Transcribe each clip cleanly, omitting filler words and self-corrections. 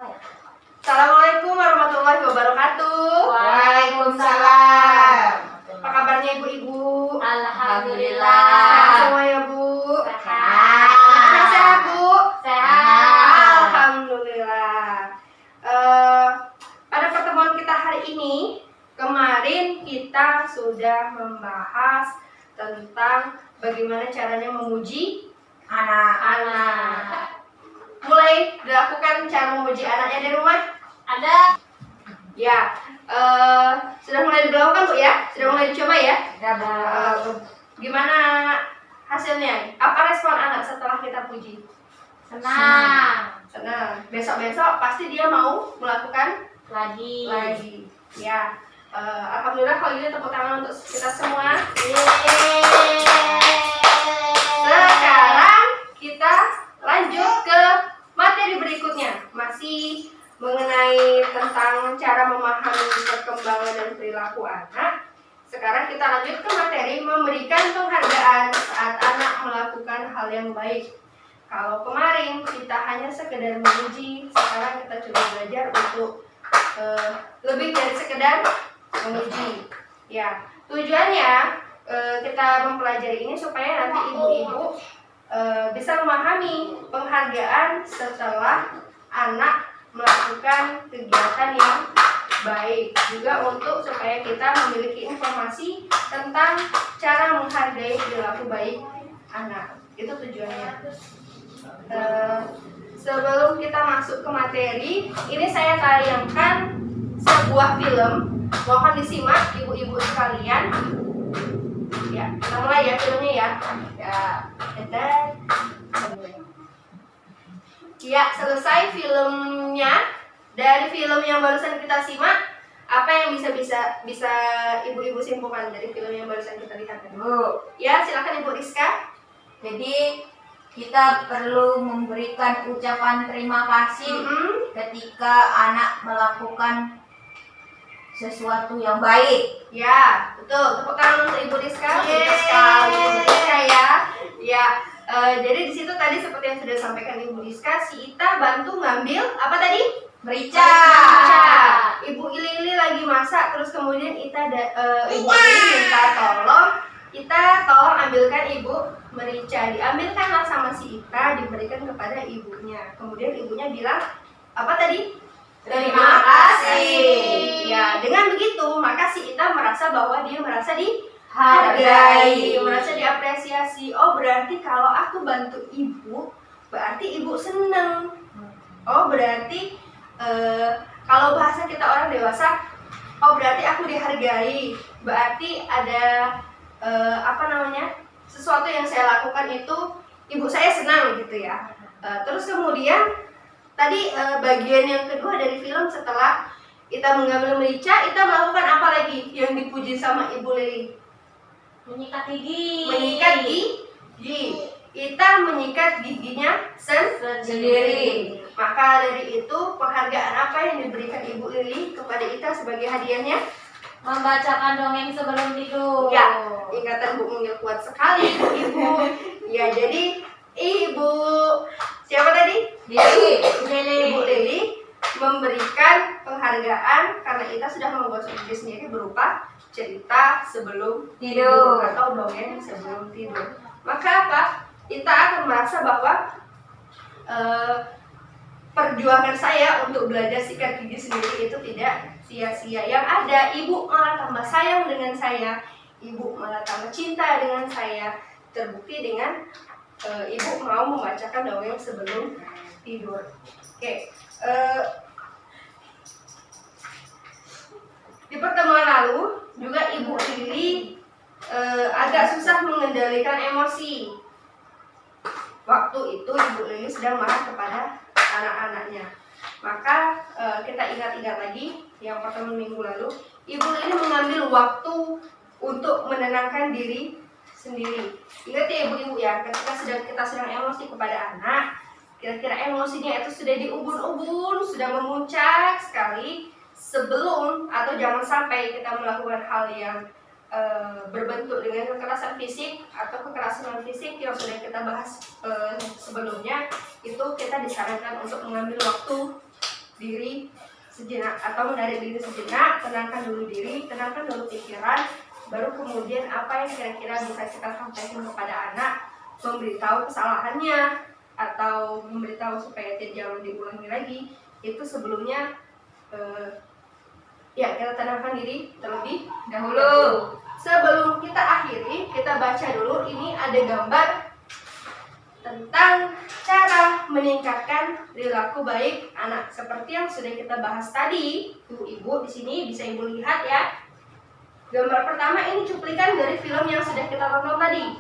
Assalamualaikum warahmatullahi wabarakatuh. Waalaikumsalam. Apa kabarnya ibu-ibu? Alhamdulillah. Sehat semua ya bu? Sehat. Anak sehat bu? Sehat. Alhamdulillah. Pada pertemuan kita hari ini, kemarin kita sudah membahas tentang bagaimana caranya memuji anak-anak. Mulai dilakukan cara memuji anaknya di rumah? Ada. Ya, sudah mulai dilakukan bu ya? Sudah mulai dicoba ya? Gimana hasilnya? Apa respon anak setelah kita puji? Senang. Senang. Besok-besok pasti dia mau melakukan Lagi. Ya, alhamdulillah kalau gitu tepuk tangan untuk kita semua. Sekarang kita lanjut ke materi berikutnya, masih mengenai tentang cara memahami perkembangan dan perilaku anak. Sekarang kita lanjut ke materi memberikan penghargaan saat anak melakukan hal yang baik. Kalau kemarin kita hanya sekedar memuji, sekarang kita coba belajar untuk lebih dari sekedar memuji. Ya, tujuannya kita mempelajari ini supaya nanti ibu-ibu bisa memahami penghargaan setelah anak melakukan kegiatan yang baik, juga untuk supaya kita memiliki informasi tentang cara menghargai perilaku baik anak. Itu tujuannya. Sebelum kita masuk ke materi, ini saya tayangkan sebuah film. Mohon disimak ibu-ibu sekalian. Ya, kita mulai ya filmnya ya. Ya, selesai filmnya. Dari film yang barusan kita simak, apa yang bisa ibu-ibu simpulkan dari film yang barusan kita lihat? Bu, Ya, silakan Ibu Rizka. jadi kita perlu memberikan ucapan terima kasih ketika anak melakukan sesuatu yang baik. Ya, betul. Tepuk tangan untuk Ibu Rizka. Pintar sekali Ibu Rizka ya. Ya, jadi di situ tadi seperti yang sudah disampaikan Ibu Rizka, si Ita bantu ngambil apa tadi? Merica. Ibu Lili lagi masak, terus kemudian Ibu Lili minta tolong ambilkan Ibu merica. Diambilkanlah sama si Ita, diberikan kepada ibunya. Kemudian ibunya bilang apa tadi? Terima kasih. Ya, dengan begitu maka si Ita merasa bahwa dia merasa dihargai, merasa diapresiasi. Oh, berarti kalau aku bantu ibu, berarti ibu seneng. Oh, berarti kalau bahasa kita orang dewasa, oh berarti aku dihargai. Berarti ada sesuatu yang saya lakukan itu ibu saya senang gitu ya. Terus kemudian tadi bagian yang kedua dari film, setelah Ita mengambil merica, Ita melakukan apa lagi yang dipuji sama Ibu Lili? Menyikat gigi. Menyikat gigi. Ita menyikat giginya sendiri. Maka dari itu penghargaan apa yang diberikan Ibu Lili kepada Ita sebagai hadiahnya? Membacakan dongeng sebelum tidur. Ya, ingatan Bu Mungil kuat sekali Ibu. Ya, jadi Ibu siapa tadi? Ibu Lili memberikan penghargaan karena Ita sudah membuat diri sendiri berupa cerita sebelum tidur atau dongeng sebelum tidur. Maka apa? Ita akan merasa bahwa perjuangan saya untuk belajar sikat gigi sendiri itu tidak sia-sia. Yang ada, ibu malah tambah sayang dengan saya, ibu malah tambah cinta dengan saya. Terbukti dengan ibu mau membacakan dongeng sebelum tidur. Oke. Di pertemuan lalu juga Ibu Lili agak susah mengendalikan emosi. Waktu itu Ibu Lili sedang marah kepada anak-anaknya. Maka kita ingat-ingat lagi yang pertemuan minggu lalu, Ibu Lili mengambil waktu untuk menenangkan diri sendiri. Ingat ya ibu-ibu ya, ketika kita sedang emosi kepada anak, kira-kira emosinya itu sudah diubun-ubun, sudah memuncak sekali, sebelum atau jangan sampai kita melakukan hal yang berbentuk dengan kekerasan fisik atau kekerasan non fisik yang sudah kita bahas sebelumnya, itu kita disarankan untuk mengambil waktu diri sejenak atau menarik diri sejenak, tenangkan dulu diri, tenangkan dulu pikiran, baru kemudian apa yang kira-kira bisa kita sampaikan kepada anak, memberitahu kesalahannya atau memberitahu supaya jangan diulangi lagi. Itu sebelumnya ya kita tenangkan diri terlebih dahulu. Sebelum kita akhiri, kita baca dulu, ini ada gambar tentang cara meningkatkan perilaku baik anak. Seperti yang sudah kita bahas tadi, ibu-ibu di sini bisa ibu lihat ya. Gambar pertama ini cuplikan dari film yang sudah kita tonton tadi.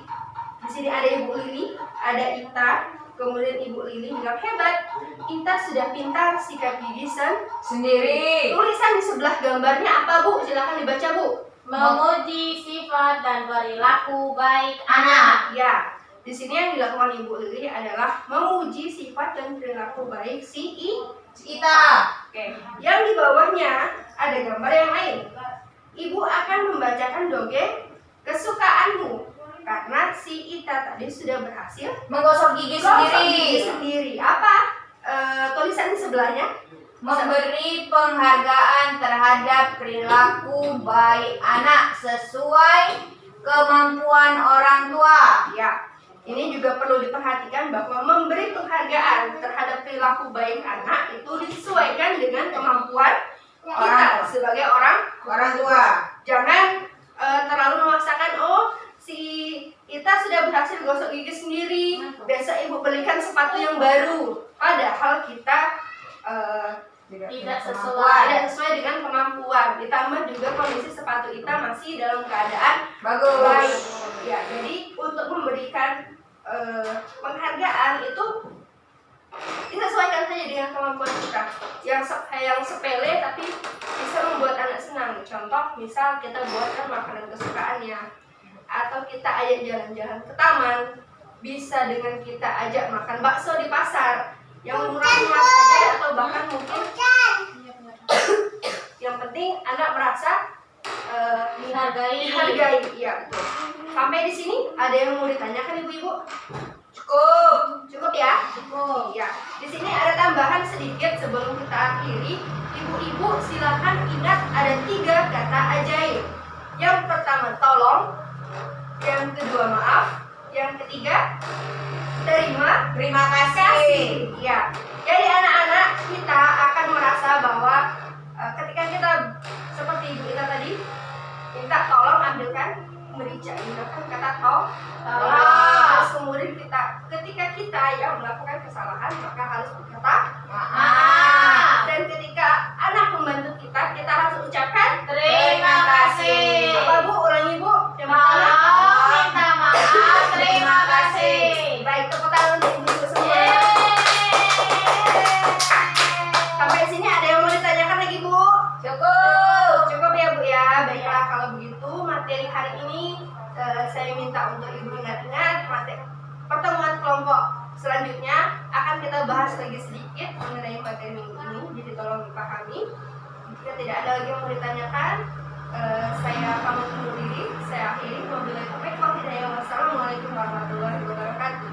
Di sini ada Ibu Lili, ada Ita, kemudian Ibu Lili bilang hebat, Ita sudah pintar sikat gigi Sendiri. Tulisan di sebelah gambarnya apa Bu? Silakan dibaca Bu. Memuji sifat dan perilaku baik anak. Ya, di sini yang dilakukan Ibu Lili adalah memuji sifat dan perilaku baik si Ita. Oke, yang di bawahnya ada gambar yang lain. Ibu akan membacakan dongeng kesukaanmu karena si Ita tadi sudah berhasil Menggosok gigi gosok gigi sendiri. sendiri. Apa tulisan di sebelahnya? Memberi penghargaan terhadap perilaku baik anak sesuai kemampuan orang tua. Ya, ini juga perlu diperhatikan bahwa memberi penghargaan terhadap perilaku baik anak itu disesuaikan dengan kemampuan kita sebagai orang tua. Jangan terlalu memaksakan, oh si Ita sudah berhasil gosok gigi sendiri, besok ibu belikan sepatu yang baru. Padahal kita Tidak sesuai dengan kemampuan. Ditambah juga kondisi sepatu Ita masih dalam keadaan Bagus. baik. Ya, jadi untuk memberikan penghargaan itu disesuaikan saja dengan kemampuan kita. Yang sepele tapi bisa membuat anak senang. Contoh, misal kita buatkan makanan kesukaannya, atau kita ajak jalan-jalan ke taman, bisa dengan kita ajak makan bakso di pasar yang murah-murah saja, atau bahkan mungkin yang penting anak merasa Dihargai. Iya betul. Sampai di sini ada yang mau ditanyakan ibu-ibu? Cukup ya? Cukup. Ya, di sini ada tambahan sedikit sebelum kita akhiri. Ibu-ibu silakan ingat ada 3 kata ajaib. Yang pertama tolong, yang kedua maaf, yang ketiga Terima kasih. Ya, jadi anak-anak kita akan merasa bahwa ketika kita seperti ibu kita tadi minta tolong ambilkan merica, gunakan kata tolong. Terus kemudian ketika kita yang melakukan kesalahan maka harus berkata Maaf. dan ketika anak membantu kita harus ucapkan Terima kasih. apa Bu? Ulangi Bu. Yang pertama. Maaf, minta maaf, terima kasih. Baik, tepuk tangan untuk ibu-ibu semua. Sampai sini ada yang mau ditanyakan lagi Bu? Cukup ya Bu ya. Baiklah, kalau begitu materi hari ini saya minta untuk ibu ingat-ingat pertemuan kelompok selanjutnya akan kita bahas lagi sedikit mengenai materi minggu ini, jadi tolong dipahami. Jika tidak ada lagi yang mau ditanyakan, saya pamit undur diri, saya akhiri. Wabillahi taufiq wal hidayah. Wassalamualaikum warahmatullahi wabarakatuh.